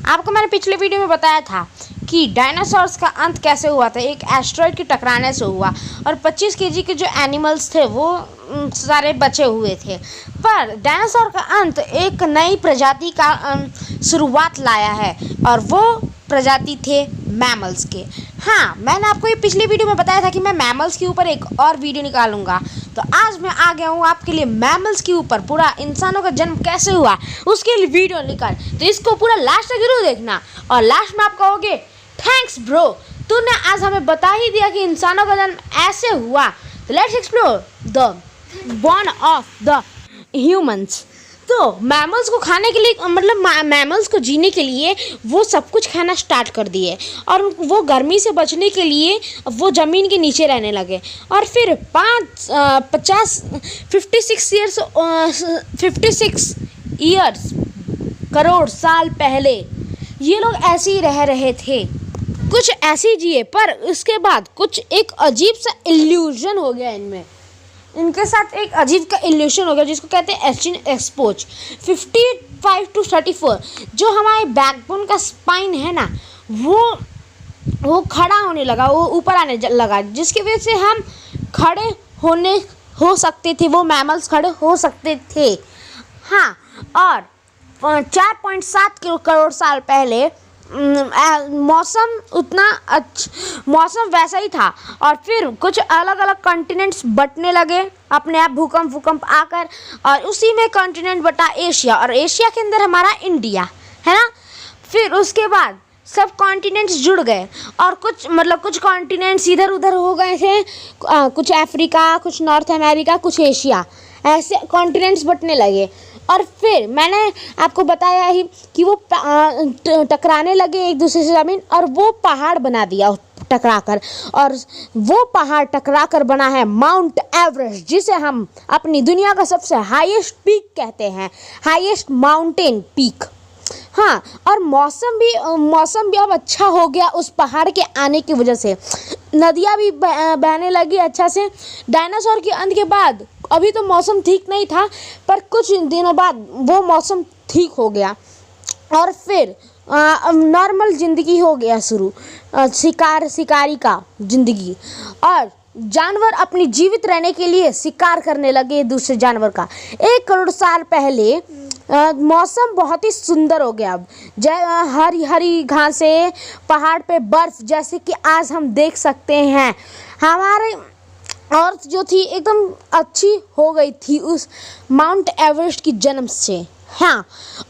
आपको मैंने पिछले वीडियो में बताया था कि डायनासोर्स का अंत कैसे हुआ था। एक एस्टेरॉयड के टकराने से हुआ और 25 केजी के जो एनिमल्स थे वो सारे बचे हुए थे। पर डायनासोर का अंत एक नई प्रजाति का शुरुआत लाया है और वो प्रजाति थे मैमल्स के। हाँ, मैंने आपको ये पिछली वीडियो में बताया था कि मैं मैमल्स के ऊपर एक और वीडियो निकालूंगा। तो आज मैं आ गया हूँ आपके लिए मैमल्स के ऊपर, पूरा इंसानों का जन्म कैसे हुआ उसके लिए वीडियो लेकर। तो इसको पूरा लास्ट तक जरूर देखना और लास्ट में आप कहोगे थैंक्स ब्रो, तूने आज हमें बता ही दिया कि इंसानों का जन्म ऐसे हुआ। तो let's explore the born of the humans. तो मैमल्स को खाने के लिए, मतलब मैमल्स को जीने के लिए वो सब कुछ खाना स्टार्ट कर दिए और वो गर्मी से बचने के लिए वो ज़मीन के नीचे रहने लगे। और फिर 56 ईयर्स करोड़ साल पहले ये लोग ऐसे ही रह रहे थे, कुछ ऐसे ही जिए। पर उसके बाद कुछ एक अजीब सा इल्यूजन हो गया इनके साथ एक अजीब का इल्यूशन हो गया जिसको कहते हैं एस्टिन एक्सपोज 55 to 34। जो हमारे बैकबोन का स्पाइन है ना, वो खड़ा होने लगा, वो ऊपर आने लगा, जिसकी वजह से हम खड़े हो सकते थे, वो मैमल्स खड़े हो सकते थे। हाँ, और 4.7 करोड़ साल पहले मौसम वैसा ही था और फिर कुछ अलग अलग कॉन्टिनेंट्स बंटने लगे अपने आप, भूकंप आकर, और उसी में कॉन्टिनेंट बटा एशिया, और एशिया के अंदर हमारा इंडिया है ना। फिर उसके बाद सब कॉन्टिनेंट्स जुड़ गए और कुछ कॉन्टिनेंट्स इधर उधर हो गए थे, कुछ अफ्रीका, कुछ नॉर्थ अमेरिका, कुछ एशिया, ऐसे कॉन्टिनेंट्स बंटने लगे। और फिर मैंने आपको बताया ही कि वो टकराने लगे एक दूसरे से ज़मीन, और वो पहाड़ बना दिया टकराकर, और वो पहाड़ टकराकर बना है माउंट एवरेस्ट, जिसे हम अपनी दुनिया का सबसे हाईएस्ट पीक कहते हैं, हाईएस्ट माउंटेन पीक। हाँ, और मौसम भी अब अच्छा हो गया उस पहाड़ के आने की वजह से। नदियाँ भी बहने लगी अच्छा से। डायनासोर के अंत के बाद अभी तो मौसम ठीक नहीं था, पर कुछ दिनों बाद वो मौसम ठीक हो गया और फिर नॉर्मल ज़िंदगी हो गया शुरू, शिकारी का ज़िंदगी, और जानवर अपनी जीवित रहने के लिए शिकार करने लगे दूसरे जानवर का। 1 करोड़ साल पहले मौसम बहुत ही सुंदर हो गया। अब हरी हरी घासें, पहाड़ पे बर्फ़, जैसे कि आज हम देख सकते हैं। हमारे अर्थ जो थी एकदम अच्छी हो गई थी उस माउंट एवरेस्ट की जन्म से। हाँ,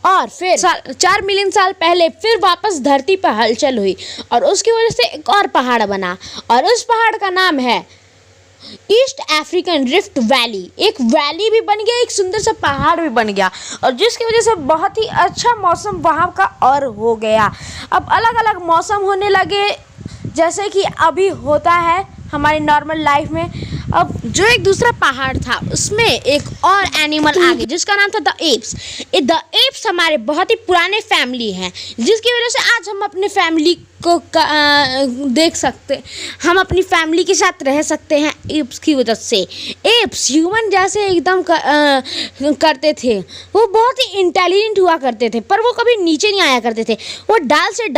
और फिर 4 मिलियन साल पहले फिर वापस धरती पर हलचल हुई और उसकी वजह से एक और पहाड़ बना, और उस पहाड़ का नाम है ईस्ट अफ्रीकन रिफ्ट वैली। एक वैली भी बन गया, एक सुंदर सा पहाड़ भी बन गया, और जिसकी वजह से बहुत ही अच्छा मौसम वहाँ का और हो गया। अब अलग अलग मौसम होने लगे, जैसे कि अभी होता है हमारी नॉर्मल लाइफ में। अब जो एक दूसरा पहाड़ था उसमें एक और एनिमल आ गया जिसका नाम था द एप्स। द एप्स हमारे बहुत ही पुराने फैमिली हैं, जिसकी वजह से आज हम अपने फैमिली को देख सकते, हम अपनी फैमिली के साथ रह सकते हैं एप्स की वजह से। एप्स ह्यूमन जैसे एकदम करते थे, वो बहुत ही इंटेलिजेंट हुआ करते थे, पर वो कभी नीचे नहीं आया करते थे, वो डाल से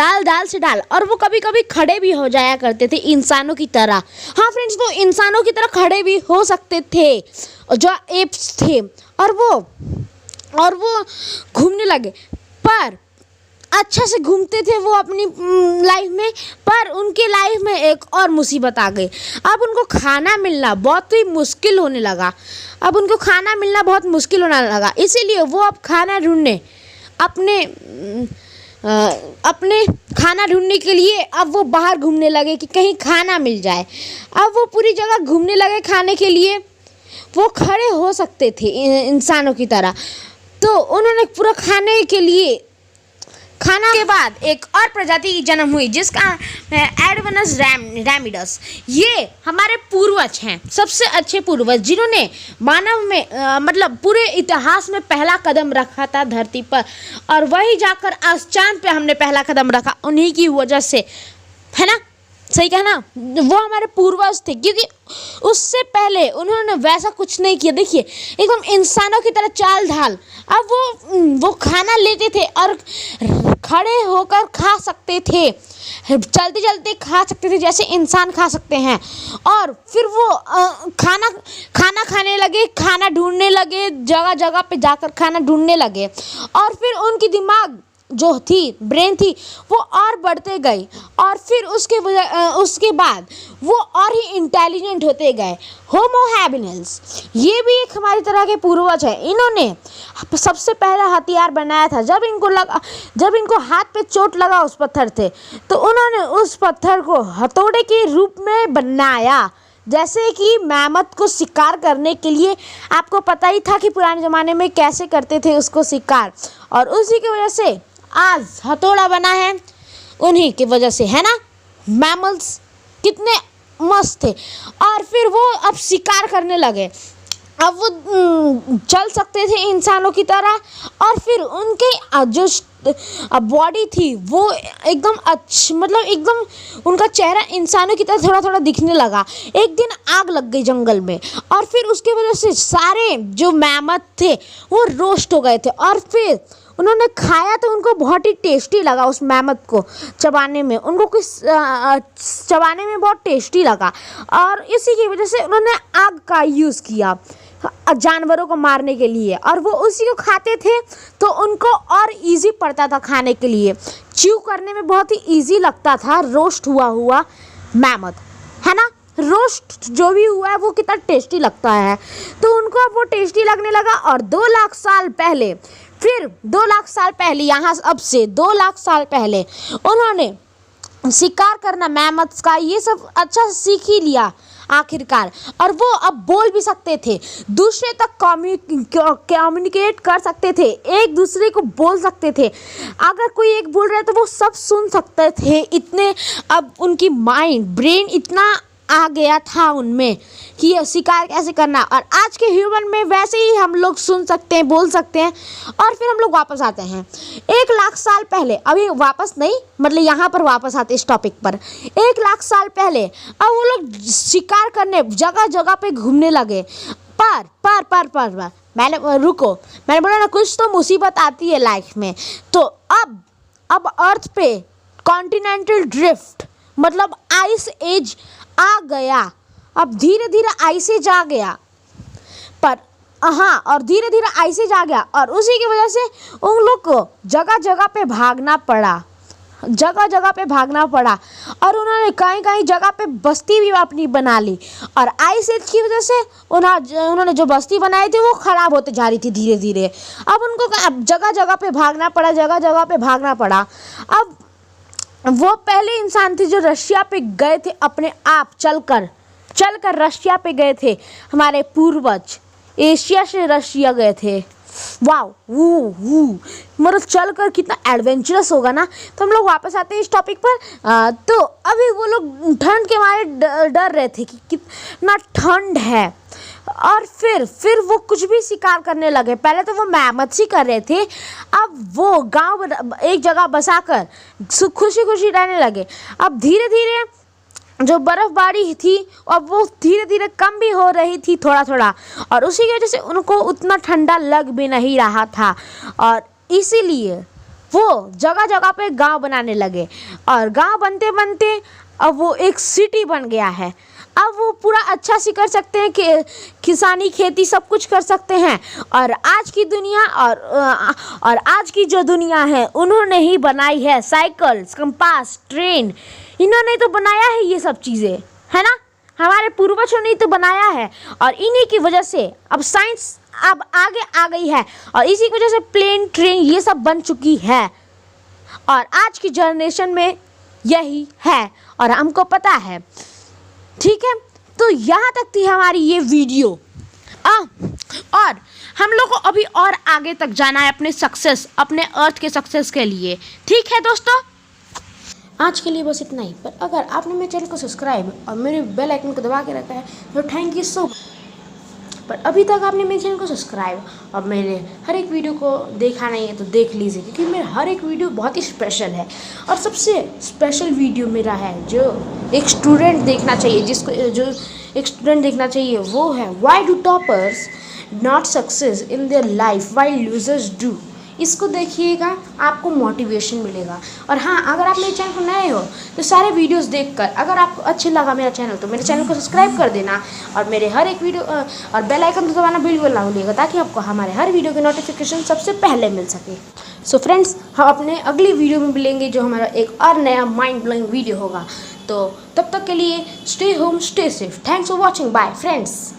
डाल, और वो कभी कभी खड़े भी हो जाया करते थे इंसानों की तरह। हाँ फ्रेंड्स, वो इंसानों की तरह खड़े भी हो सकते थे जो एप्स थे, और वो घूमने लगे, पर अच्छा से घूमते थे वो अपनी लाइफ में। पर उनके लाइफ में एक और मुसीबत आ गई। अब उनको खाना मिलना बहुत ही मुश्किल होने लगा। इसीलिए वो अब खाना ढूंढने के लिए अब वो बाहर घूमने लगे कि कहीं खाना मिल जाए। अब वो पूरी जगह घूमने लगे खाने के लिए। वो खड़े हो सकते थे इंसानों की तरह, तो उन्होंने पूरा खाना के बाद एक और प्रजाति की जन्म हुई जिसका है एडवानस रैमिडस। ये हमारे पूर्वज हैं, सबसे अच्छे पूर्वज, जिन्होंने मानव में मतलब पूरे इतिहास में पहला कदम रखा था धरती पर, और वही जाकर आज चांद पे हमने पहला कदम रखा उन्हीं की वजह से, है ना। सही कहा ना, वो हमारे पूर्वज थे, क्योंकि उससे पहले उन्होंने वैसा कुछ नहीं किया। देखिए एकदम इंसानों की तरह चाल ढाल। अब वो खाना लेते थे और खड़े होकर खा सकते थे, चलते चलते खा सकते थे जैसे इंसान खा सकते हैं। और फिर वो खाना खाने लगे, खाना ढूंढने लगे, जगह जगह पे जाकर खाना ढूंढने लगे। और फिर उनकी दिमाग जो थी, ब्रेन थी, वो और बढ़ते गई। और फिर उसके बाद वो और ही इंटेलिजेंट होते गए। होमो हैबिलिस ये भी एक हमारी तरह के पूर्वज है। इन्होंने सबसे पहला हथियार बनाया था। जब इनको हाथ पे चोट लगा उस पत्थर से, तो उन्होंने उस पत्थर को हथौड़े के रूप में बनाया। जैसे कि मैमथ को शिकार करने के लिए, आपको पता ही था कि पुराने ज़माने में कैसे करते थे उसको शिकार, और उसी की वजह से आज हथौड़ा बना है, उन्हीं की वजह से, है ना। मैमल्स कितने मस्त थे। और फिर वो अब शिकार करने लगे। अब वो चल सकते थे इंसानों की तरह। और फिर उनके जो बॉडी थी वो एकदम मतलब एकदम उनका चेहरा इंसानों की तरह थोड़ा थोड़ा दिखने लगा। एक दिन आग लग गई जंगल में, और फिर उसकी वजह से सारे जो मैमथ थे वो रोस्ट हो गए थे। और फिर उन्होंने खाया तो उनको बहुत ही टेस्टी लगा। उस मैमथ को चबाने में उनको चबाने में बहुत टेस्टी लगा, और इसी की वजह से उन्होंने आग का यूज़ किया जानवरों को मारने के लिए। और वो उसी को खाते थे तो उनको और इजी पड़ता था खाने के लिए, च्यू करने में बहुत ही इजी लगता था रोस्ट हुआ मैमथ, है ना। रोस्ट जो भी हुआ है वो कितना टेस्टी लगता है, तो उनको अब वो टेस्टी लगने लगा। और 2 लाख साल पहले, फिर 2 लाख साल पहले, यहाँ अब से 2 लाख साल पहले उन्होंने शिकार करना मैमथ्स का ये सब अच्छा सीख ही लिया आखिरकार। और वो अब बोल भी सकते थे, दूसरे तक कम्युनिकेट कर सकते थे, एक दूसरे को बोल सकते थे। अगर कोई एक बोल रहा है तो वो सब सुन सकते थे। इतने अब उनकी ब्रेन इतना आ गया था उनमें कि ये शिकार कैसे करना। और आज के ह्यूमन में वैसे ही हम लोग सुन सकते हैं, बोल सकते हैं। और फिर हम लोग वापस आते हैं 1 लाख साल पहले। अभी वापस नहीं, मतलब यहाँ पर वापस आते इस टॉपिक पर। 1 लाख साल पहले अब वो लोग शिकार करने जगह जगह पे घूमने लगे। पर मैंने बोला ना, कुछ तो मुसीबत आती है लाइफ में। तो अब अर्थ पे कॉन्टिनेंटल ड्रिफ्ट मतलब आइस एज आ गया। अब धीरे धीरे आइस एज आ गया, पर और धीरे धीरे आइस एज आ गया, और उसी की वजह से उन लोग को जगह जगह पे भागना पड़ा। और उन्होंने कहीं कहीं जगह पे बस्ती भी अपनी बना ली। और आइस एज की वजह से उन्होंने जो बस्ती बनाई थी वो ख़राब होते जा रही थी धीरे धीरे। अब उनको जगह जगह पे भागना पड़ा। अब वो पहले इंसान थे जो रशिया पे गए थे, अपने आप चलकर रशिया पे गए थे। हमारे पूर्वज एशिया से रशिया गए थे। वाओ, मतलब चलकर कितना एडवेंचरस होगा ना। तो हम लोग वापस आते हैं इस टॉपिक पर। तो अभी वो लोग ठंड के मारे डर रहे थे कि कितना ठंड है। और फिर वो कुछ भी शिकार करने लगे। पहले तो वो मैमथ ही कर रहे थे, अब वो गांव एक जगह बसाकर खुशी खुशी रहने लगे। अब धीरे धीरे जो बर्फ़बारी थी अब वो धीरे धीरे कम भी हो रही थी थोड़ा थोड़ा, और उसी की वजह से उनको उतना ठंडा लग भी नहीं रहा था। और इसीलिए वो जगह जगह पे गांव बनाने लगे। और गांव बनते बनते अब वो एक सिटी बन गया है। अब वो पूरा अच्छा से कर सकते हैं कि किसानी खेती सब कुछ कर सकते हैं। और आज की दुनिया और आज की जो दुनिया है उन्होंने ही बनाई है। साइकिल, कंपास, ट्रेन, इन्होंने तो बनाया है ये सब चीज़ें, है ना। हमारे पूर्वजों ने तो बनाया है, और इन्हीं की वजह से अब साइंस अब आगे आ गई है, और इसी की वजह से प्लेन, ट्रेन ये सब बन चुकी है। और आज की जनरेशन में यही है और हमको पता है, ठीक है। तो यहाँ तक थी हमारी ये वीडियो। और हम लोग को अभी और आगे तक जाना है अपने अर्थ के सक्सेस के लिए, ठीक है दोस्तों। आज के लिए बस इतना ही। पर अगर आपने मेरे चैनल को सब्सक्राइब और मेरे बेल आइकन को दबा के रखा है तो थैंक यू सो मच। पर अभी तक आपने मेरे चैनल को सब्सक्राइब और मेरे हर एक वीडियो को देखा नहीं है तो देख लीजिए, क्योंकि मेरा हर एक वीडियो बहुत ही स्पेशल है। और सबसे स्पेशल वीडियो मेरा है जो एक स्टूडेंट देखना चाहिए, जो एक स्टूडेंट देखना चाहिए, वो है why do toppers not success in their life while losers do. इसको देखिएगा, आपको मोटिवेशन मिलेगा। और हाँ, अगर आप मेरे चैनल को नए हो तो सारे वीडियोस देखकर अगर आपको अच्छे लगा मेरा चैनल तो मेरे चैनल को सब्सक्राइब कर देना और मेरे हर एक वीडियो और बेल आइकन तो दबाना बिल्कुल ना भूलिएगा, ताकि आपको हमारे हर वीडियो की नोटिफिकेशन सबसे पहले मिल सके। सो फ्रेंड्स, हम अपने अगली वीडियो में मिलेंगे जो हमारा एक और नया माइंड ब्लोइंग वीडियो होगा। तो तब तक के लिए stay home, stay safe. Thanks for watching, bye friends.